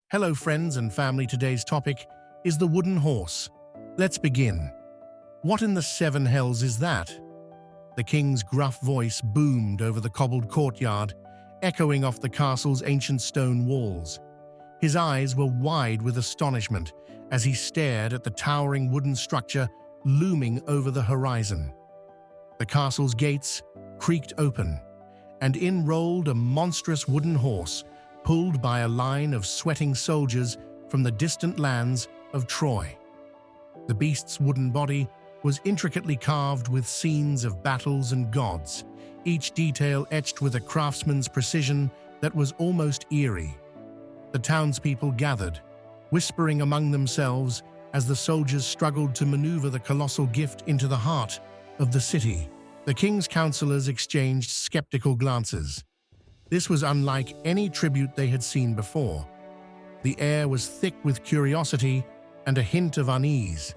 Hello friends and family, today's topic is the wooden horse. Let's begin. What in the seven hells is that? The king's gruff voice boomed over the cobbled courtyard, echoing off the castle's ancient stone walls. His eyes were wide with astonishment as he stared at the towering wooden structure looming over the horizon. The castle's gates creaked open, and in rolled a monstrous wooden horse, pulled by a line of sweating soldiers from the distant lands of Troy. The beast's wooden body was intricately carved with scenes of battles and gods, each detail etched with a craftsman's precision that was almost eerie. The townspeople gathered, whispering among themselves as the soldiers struggled to maneuver the colossal gift into the heart of the city. The king's counselors exchanged skeptical glances. This was unlike any tribute they had seen before. The air was thick with curiosity and a hint of unease.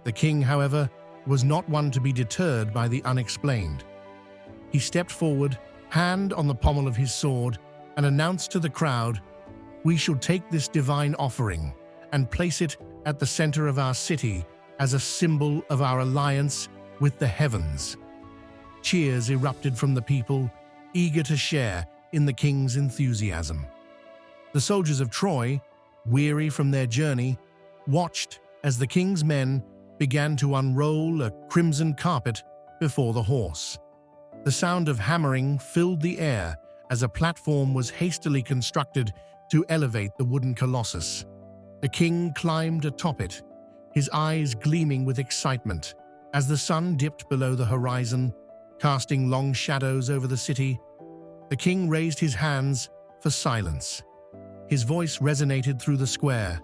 The king, however, was not one to be deterred by the unexplained. He stepped forward, hand on the pommel of his sword, and announced to the crowd, "We shall take this divine offering and place it at the center of our city as a symbol of our alliance with the heavens." Cheers erupted from the people, eager to share in the king's enthusiasm. The soldiers of Troy, weary from their journey, watched as the king's men began to unroll a crimson carpet before the horse. The sound of hammering filled the air as a platform was hastily constructed to elevate the wooden colossus. The king climbed atop it, his eyes gleaming with excitement. As the sun dipped below the horizon, casting long shadows over the city, the king raised his hands for silence. His voice resonated through the square.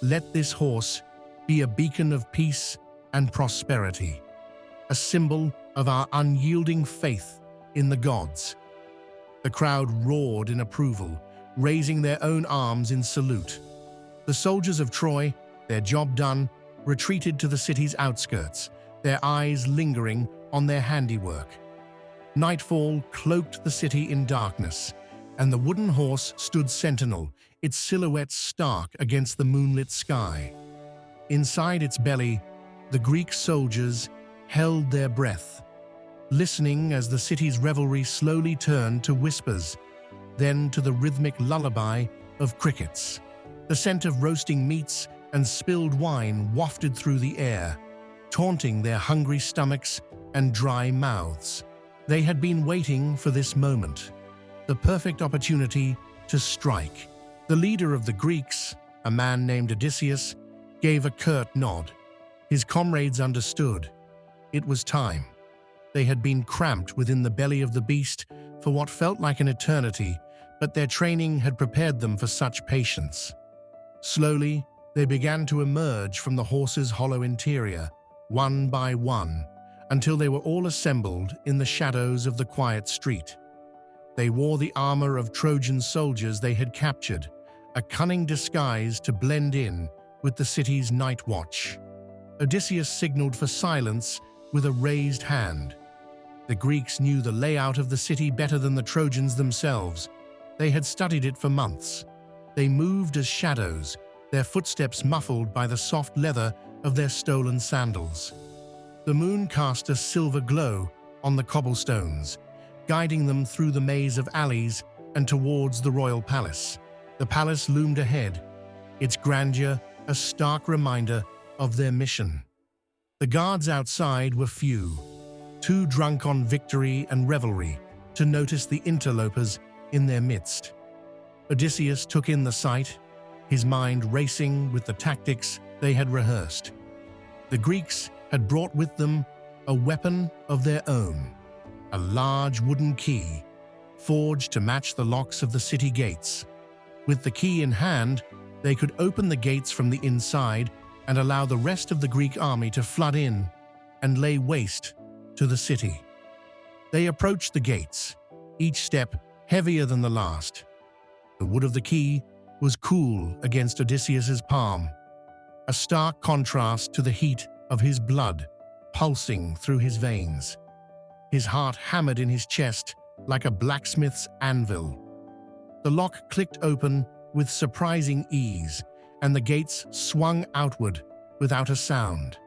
"Let this horse be a beacon of peace and prosperity, a symbol of our unyielding faith in the gods." The crowd roared in approval, raising their own arms in salute. The soldiers of Troy, their job done, retreated to the city's outskirts, their eyes lingering on their handiwork. Nightfall cloaked the city in darkness, and the wooden horse stood sentinel, its silhouette stark against the moonlit sky. Inside its belly, the Greek soldiers held their breath, listening as the city's revelry slowly turned to whispers, then to the rhythmic lullaby of crickets. The scent of roasting meats and spilled wine wafted through the air, taunting their hungry stomachs and dry mouths. They had been waiting for this moment, the perfect opportunity to strike. The leader of the Greeks, a man named Odysseus, gave a curt nod. His comrades understood. It was time. They had been cramped within the belly of the beast for what felt like an eternity, but their training had prepared them for such patience. Slowly, they began to emerge from the horse's hollow interior, one by one, until they were all assembled in the shadows of the quiet street. They wore the armor of Trojan soldiers they had captured, a cunning disguise to blend in with the city's night watch. Odysseus signaled for silence with a raised hand. The Greeks knew the layout of the city better than the Trojans themselves. They had studied it for months. They moved as shadows, their footsteps muffled by the soft leather of their stolen sandals. The moon cast a silver glow on the cobblestones, guiding them through the maze of alleys and towards the royal palace. The palace loomed ahead, its grandeur a stark reminder of their mission. The guards outside were few, too drunk on victory and revelry to notice the interlopers in their midst. Odysseus took in the sight, his mind racing with the tactics they had rehearsed. The Greeks had brought with them a weapon of their own, a large wooden key, forged to match the locks of the city gates. With the key in hand, they could open the gates from the inside and allow the rest of the Greek army to flood in and lay waste to the city. They approached the gates, each step heavier than the last. The wood of the key was cool against Odysseus's palm, a stark contrast to the heat of his blood pulsing through his veins. His heart hammered in his chest like a blacksmith's anvil. The lock clicked open with surprising ease, and the gates swung outward without a sound.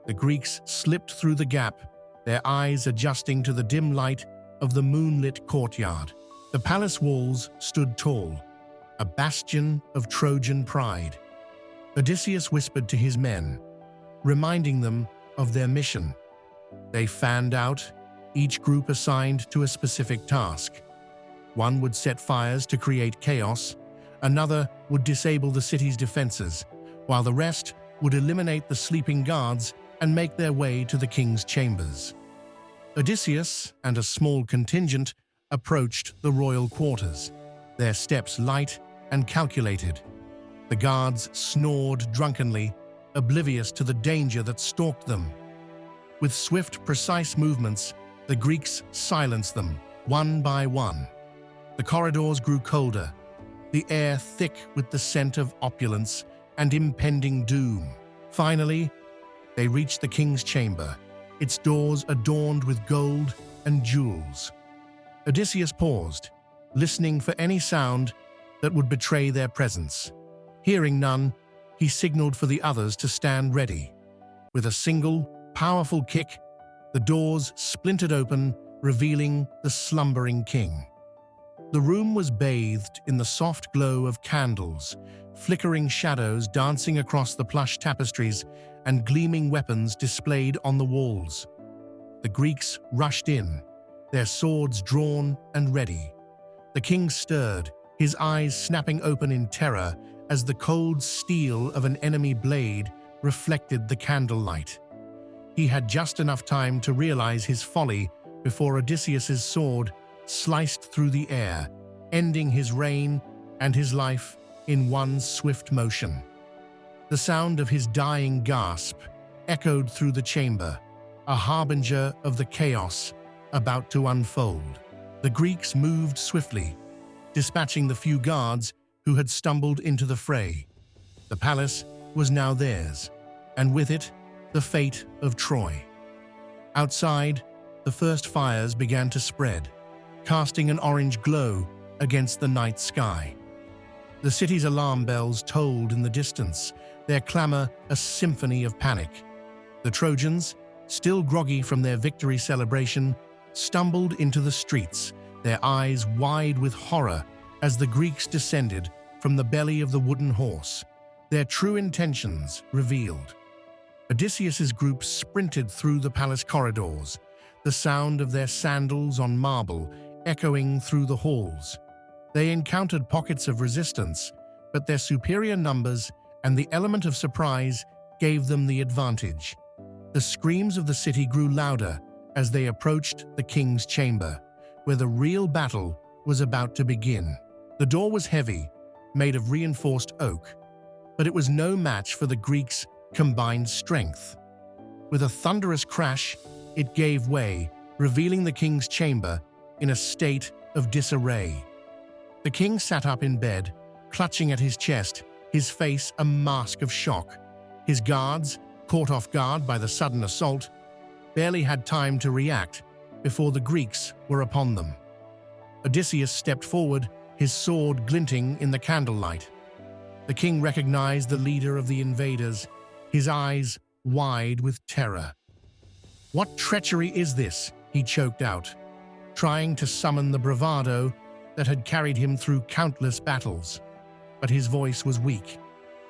The Greeks slipped through the gap, their eyes adjusting to the dim light of the moonlit courtyard. The palace walls stood tall, a bastion of Trojan pride. Odysseus whispered to his men, reminding them of their mission. They fanned out, each group assigned to a specific task. One would set fires to create chaos, another would disable the city's defenses, while the rest would eliminate the sleeping guards and make their way to the king's chambers. Odysseus and a small contingent approached the royal quarters, their steps light and calculated. The guards snored drunkenly, oblivious to the danger that stalked them. With swift, precise movements, the Greeks silenced them, one by one. The corridors grew colder, the air thick with the scent of opulence and impending doom. Finally, they reached the king's chamber, its doors adorned with gold and jewels. Odysseus paused, listening for any sound that would betray their presence. Hearing none, he signaled for the others to stand ready. With a single, powerful kick, the doors splintered open, revealing the slumbering king. The room was bathed in the soft glow of candles, flickering shadows dancing across the plush tapestries and gleaming weapons displayed on the walls. The Greeks rushed in, their swords drawn and ready. The king stirred, his eyes snapping open in terror as the cold steel of an enemy blade reflected the candlelight. He had just enough time to realize his folly before Odysseus's sword sliced through the air, ending his reign and his life in one swift motion. The sound of his dying gasp echoed through the chamber, a harbinger of the chaos about to unfold. The Greeks moved swiftly, dispatching the few guards who had stumbled into the fray. The palace was now theirs, and with it, the fate of Troy. Outside, the first fires began to spread, casting an orange glow against the night sky. The city's alarm bells tolled in the distance, their clamor a symphony of panic. The Trojans, still groggy from their victory celebration, stumbled into the streets, their eyes wide with horror as the Greeks descended from the belly of the wooden horse, their true intentions revealed. Odysseus's group sprinted through the palace corridors, the sound of their sandals on marble echoing through the halls. They encountered pockets of resistance, but their superior numbers and the element of surprise gave them the advantage. The screams of the city grew louder as they approached the king's chamber, where the real battle was about to begin. The door was heavy, made of reinforced oak, but it was no match for the Greeks' combined strength. With a thunderous crash, it gave way, revealing the king's chamber in a state of disarray. The king sat up in bed, clutching at his chest, his face a mask of shock. His guards, caught off guard by the sudden assault, barely had time to react before the Greeks were upon them. Odysseus stepped forward, his sword glinting in the candlelight. The king recognized the leader of the invaders, his eyes wide with terror. "What treachery is this?" he choked out, trying to summon the bravado that had carried him through countless battles. But his voice was weak,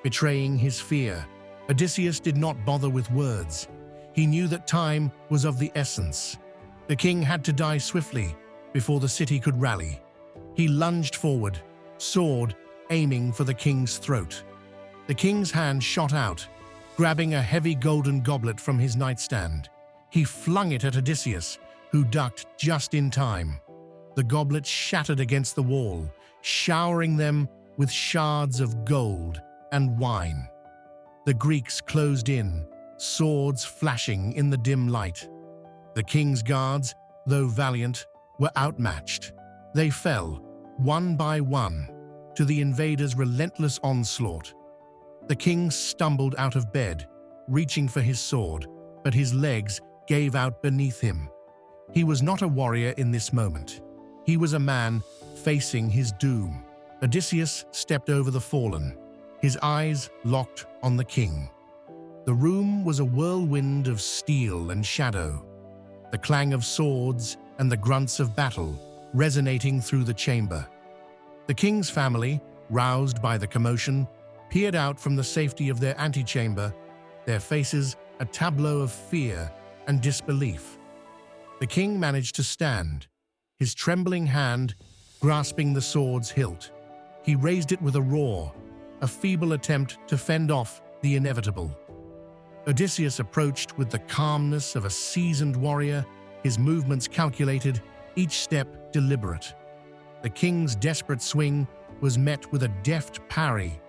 betraying his fear. Odysseus did not bother with words. He knew that time was of the essence. The king had to die swiftly before the city could rally. He lunged forward, sword aiming for the king's throat. The king's hand shot out, grabbing a heavy golden goblet from his nightstand. He flung it at Odysseus, who ducked just in time. The goblet shattered against the wall, showering them with shards of gold and wine. The Greeks closed in, swords flashing in the dim light. The king's guards, though valiant, were outmatched. They fell, one by one, to the invaders' relentless onslaught. The king stumbled out of bed, reaching for his sword, but his legs gave out beneath him. He was not a warrior in this moment. He was a man facing his doom. Odysseus stepped over the fallen, his eyes locked on the king. The room was a whirlwind of steel and shadow, the clang of swords and the grunts of battle resonating through the chamber. The king's family, roused by the commotion, peered out from the safety of their antechamber, their faces a tableau of fear and disbelief. The king managed to stand, his trembling hand grasping the sword's hilt. He raised it with a roar, a feeble attempt to fend off the inevitable. Odysseus approached with the calmness of a seasoned warrior, his movements calculated, each step deliberate. The king's desperate swing was met with a deft parry,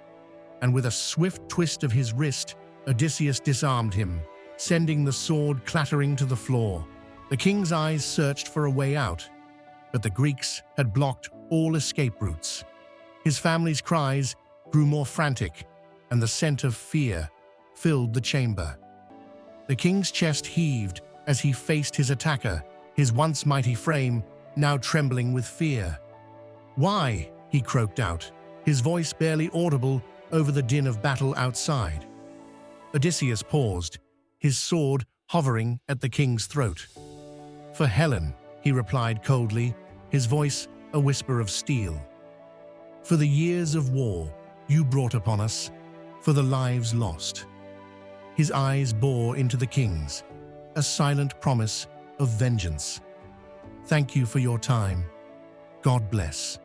and with a swift twist of his wrist, Odysseus disarmed him, sending the sword clattering to the floor. The king's eyes searched for a way out, but the Greeks had blocked all escape routes. His family's cries grew more frantic, and the scent of fear filled the chamber. The king's chest heaved as he faced his attacker, his once mighty frame now trembling with fear. "Why?" he croaked out, his voice barely audible over the din of battle outside. Odysseus paused, his sword hovering at the king's throat. "For Helen," he replied coldly, his voice a whisper of steel. "For the years of war you brought upon us, for the lives lost." His eyes bore into the king's, a silent promise of vengeance. "Thank you for your time. God bless."